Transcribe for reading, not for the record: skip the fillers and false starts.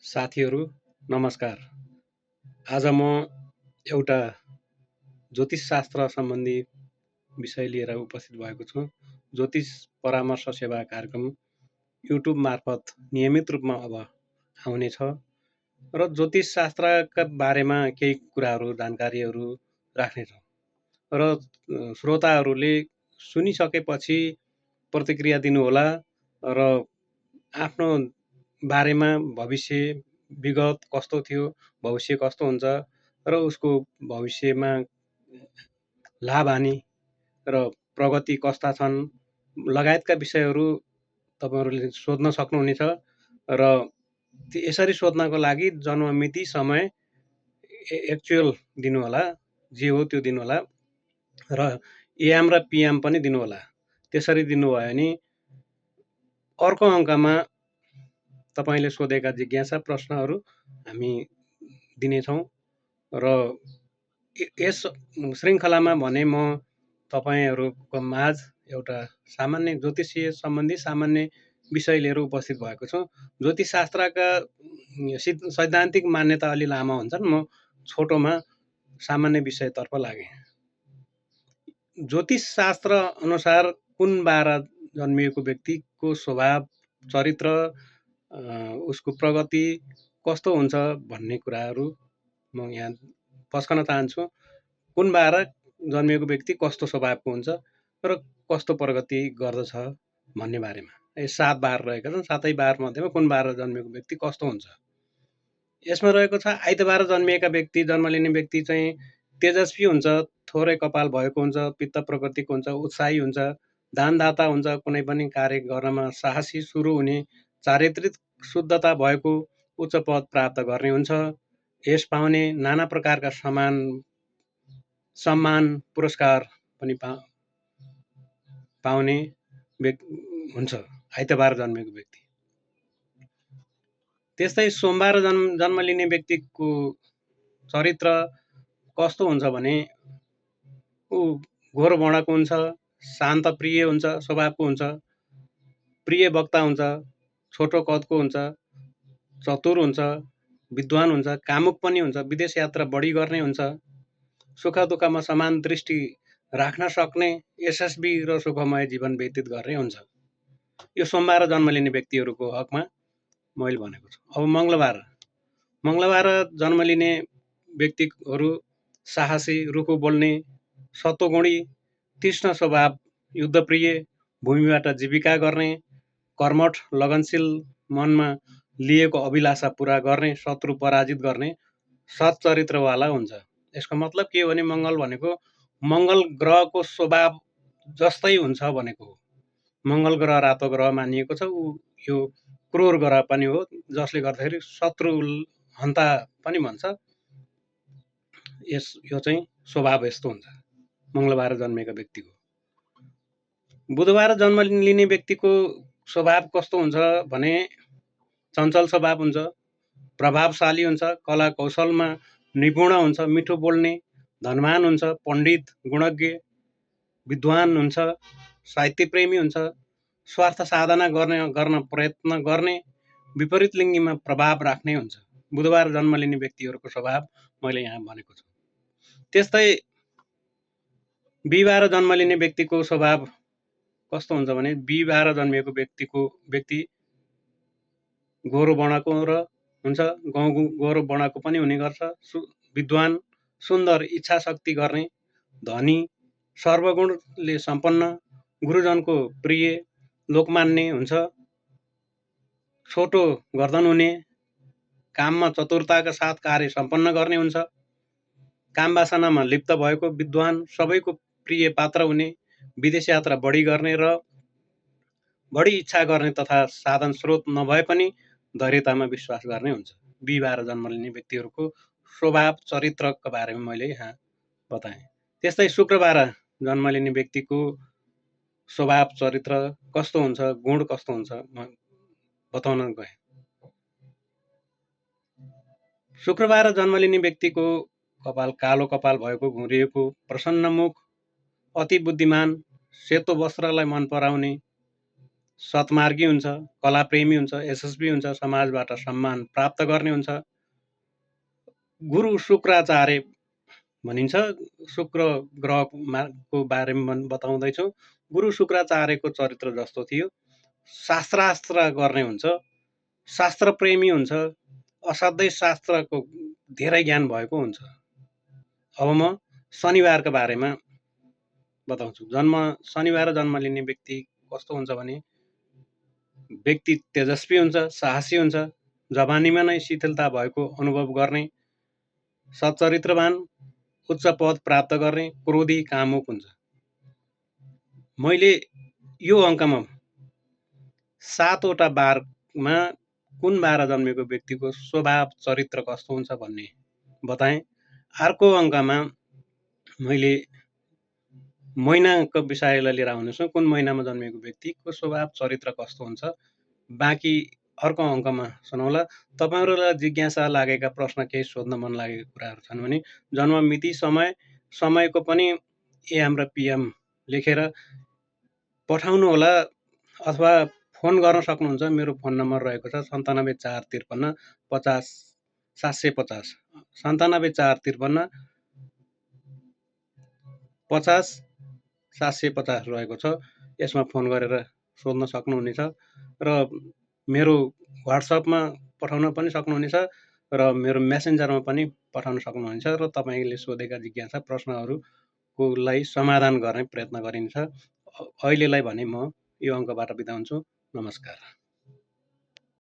साथीहरू नमस्कार। आज म एउटा ज्योतिषशास्त्र सम्बन्धी विषय लिएर उपस्थित भएको छु। ज्योतिष परामर्श सेवा कार्यक्रम युट्युब मार्फत नियमित रूपमा अब आउनेछ र ज्योतिषशास्त्रका बारेमा केही कुराहरू जानकारीहरू राख्नेछौँ र श्रोताहरूले सुनिसकेपछि प्रतिक्रिया दिनुहोला र आफ्नो बारेमा भविष्य विगत कस्तो थियो, भविष्य कस्तो हुन्छ र उसको भविष्यमा लाभ हानि र प्रगति कस्ता छन् लगायतका विषयहरू तपाईहरुले सोध्न सक्नुहुनेछ र यसरी सोध्नको लागि जन्म मिति समय एक्चुअल दिनुहोला, जे हो त्यो दिनुहोला र एएम र पीएम पनि दिनुहोला। त्यसरी दिनुभयो भने अर्को अङ्कमा तपाईले सोधेका जिज्ञासा प्रश्नहरू हामी दिनेछौँ र यस श्रृङ्खलामा भने म तपाईहरुको माझ एउटा सामान्य ज्योतिषीय सम्बन्धी सामान्य विषय लिएर उपस्थित भएको छु। ज्योतिषशास्त्रका सैद्धान्तिक मान्यता अलि लामा हुन्छन्, म छोटोमा सामान्य विषयतर्फ लागे। ज्योतिषशास्त्र अनुसार कुन बार जन्मिएको व्यक्तिको स्वभाव, चरित्र, उसको प्रगति कस्तो हुन्छ भन्ने कुराहरू म यहाँ पस्कन चाहन्छु। कुन बार जन्मिएको व्यक्ति कस्तो स्वभावको हुन्छ र कस्तो प्रगति गर्दछ भन्ने बारेमा। 7 बार रहेका छन्, 7 बार मध्येमा कुन बार जन्मिएको व्यक्ति कस्तो हुन्छ। यसमा रहेको छ आइतबार जन्मिएका व्यक्ति, जन्म लिने व्यक्ति चाहिँ तेजस्वी हुन्छ, थोरै कपाल भएको हुन्छ, पित्त प्रकृतिको हुन्छ, उत्साही हुन्छ, दानदाता हुन्छ, कुनै पनि कार्य गर्नमा साहसी सुरु हुने, चारित्रिक शुद्धता भएको, उच्च पद प्राप्त गर्ने हुन्छ, यश पाउने, नाना प्रकारका सम्मान पुरस्कार पनि पाउने हुन्छ आइतबार जन्मेको व्यक्ति। त्यस्तै सोमबार जन्म लिने व्यक्तिको चरित्र कस्तो हुन्छ भने ऊ घोर वर्णको हुन्छ, शान्त प्रिय हुन्छ, स्वभावको हुन्छ, प्रिय वक्ता हुन्छ, छोटो कदको हुन्छ, चतुर हुन्छ, विद्वान हुन्छ, कामुक पनि हुन्छ, विदेश यात्रा बढी गर्ने हुन्छ, सुख दुःखमा समान दृष्टि राख्न सक्ने, यशस्वी र सुखमय जीवन व्यतीत गर्ने हुन्छ। यो सोमबार जन्म लिने व्यक्तिहरूको हकमा मैले भनेको छु। अब मङ्गलबार जन्म लिने व्यक्तिहरू साहसी, रुखो बोल्ने, सत्वगुणी, तीक्ष्ण स्वभाव, युद्धप्रिय, भूमिबाट जीविका गर्ने, कर्मठ, लगनशील, मनमा लिएको अभिलाषा पूरा गर्ने, शत्रु पराजित गर्ने, सत् चरित्रवाला हुन्छ। यसको मतलब के हो भने मङ्गल भनेको मङ्गल ग्रहको स्वभाव जस्तै हुन्छ भनेको हो। मङ्गल ग्रह रातो ग्रह मानिएको छ। यो क्रूर ग्रह पनि हो, जसले गर्दाखेरि शत्रु हन्ता पनि भन्छ। यो चाहिँ स्वभाव यस्तो हुन्छ मङ्गलबार जन्मेका व्यक्तिको। बुधबार जन्म लिने व्यक्तिको स्वभाव कस्तो हुन्छ भने चञ्चल स्वभाव हुन्छ, प्रभावशाली हुन्छ, कला कौशलमा निपुण हुन्छ, मिठो बोल्ने, धनवान हुन्छ, पण्डित, गुणज्ञ, विद्वान हुन्छ, साहित्य प्रेमी हुन्छ, स्वार्थ साधना गर्न प्रयत्न गर्ने, विपरीत लिङ्गीमा प्रभाव राख्ने हुन्छ। बुधबार जन्म लिने व्यक्तिहरूको स्वभाव मैले यहाँ भनेको छु। त्यस्तै बिहीबार जन्म लिने व्यक्तिको स्वभाव कस्तो हुन्छ भने बिहीबार जन्मिएको व्यक्ति गोरो वर्णको र हुन्छ, गोरो वर्णको पनि हुने गर्छ, विद्वान, सुन्दर, इच्छा शक्ति गर्ने, धनी, सर्वगुणले सम्पन्न, गुरुजनको प्रिय, लोकमान्य हुन्छ, छोटो गर्दन हुने, काममा चतुरताका साथ कार्य सम्पन्न गर्ने हुन्छ, काम वासनामा लिप्त भएको, विद्वान, सबैको प्रिय पात्र हुने, विदेश यात्रा बढी गर्ने र बढी इच्छा गर्ने तथा साधन स्रोत नभए पनि धैर्यतामा विश्वास गर्ने हुन्छ। बिहीबार जन्म लिने व्यक्तिहरूको स्वभाव चरित्रको बारेमा मैले यहाँ बताएँ। त्यस्तै शुक्रबार जन्म लिने व्यक्तिको स्वभाव चरित्र कस्तो हुन्छ, गुण कस्तो हुन्छ म बताउन गएँ। शुक्रबार जन्म लिने व्यक्तिको कपाल कालो कपाल भएको, घुरिएको, प्रसन्न मुख, अति बुद्धिमान, सेतो वस्त्रलाई मन पराउने, सत्मार्गी हुन्छ, कलाप्रेमी हुन्छ, यशस्वी हुन्छ, समाजबाट सम्मान प्राप्त गर्ने हुन्छ। गुरु शुक्राचार्य भनिन्छ। शुक्र ग्रहको बारेमा बताउँदैछु। गुरु शुक्राचार्यको चरित्र जस्तो थियो। शास्त्रास्त्र गर्ने हुन्छ, शास्त्रप्रेमी हुन्छ, असाध्यै शास्त्रको धेरै ज्ञान भएको हुन्छ। अब म शनिबारको बारेमा बताउँछु। शनिबार जन्म लिने व्यक्ति कस्तो हुन्छ भने व्यक्ति तेजस्वी हुन्छ, साहसी हुन्छ, जवानीमा नै शिथिलता भएको अनुभव गर्ने, सच्चरित्रवान, उच्च पद प्राप्त गर्ने, क्रोधी, कामुक हुन्छ। मैले यो अङ्कमा 7वटा बारमा कुन बार जन्मेको व्यक्तिको स्वभाव चरित्र कस्तो हुन्छ भन्ने बताएँ। अर्को अङ्कमा मैले महिनाको विषयलाई लिएर आउनेछु, कुन महिनामा जन्मेको व्यक्तिको स्वभाव चरित्र कस्तो हुन्छ। बाँकी अर्को अङ्कमा सुनौला। तपाईँहरूलाई जिज्ञासा लागेका प्रश्न केही सोध्न मन लागेका कुराहरू छन् भने जन्म मिति, समयको पनि AM र PM लेखेर पठाउनुहोला अथवा फोन गर्न सक्नुहुन्छ। मेरो फोन नम्बर रहेको छ 97453 50 750 97453 50 750 रहेको छ। यसमा फोन गरेर सोध्न सक्नुहुनेछ र मेरो WhatsAppमा पठाउन पनि सक्नुहुनेछ र मेरो मेसेन्जरमा पनि पठाउन सक्नुहुनेछ र तपाईँले सोधेका जिज्ञासा प्रश्नहरूको लागि समाधान गर्ने प्रयत्न गरिन्छ। अहिलेलाई भने म यो अङ्कबाट बिदा हुन्छु। नमस्कार।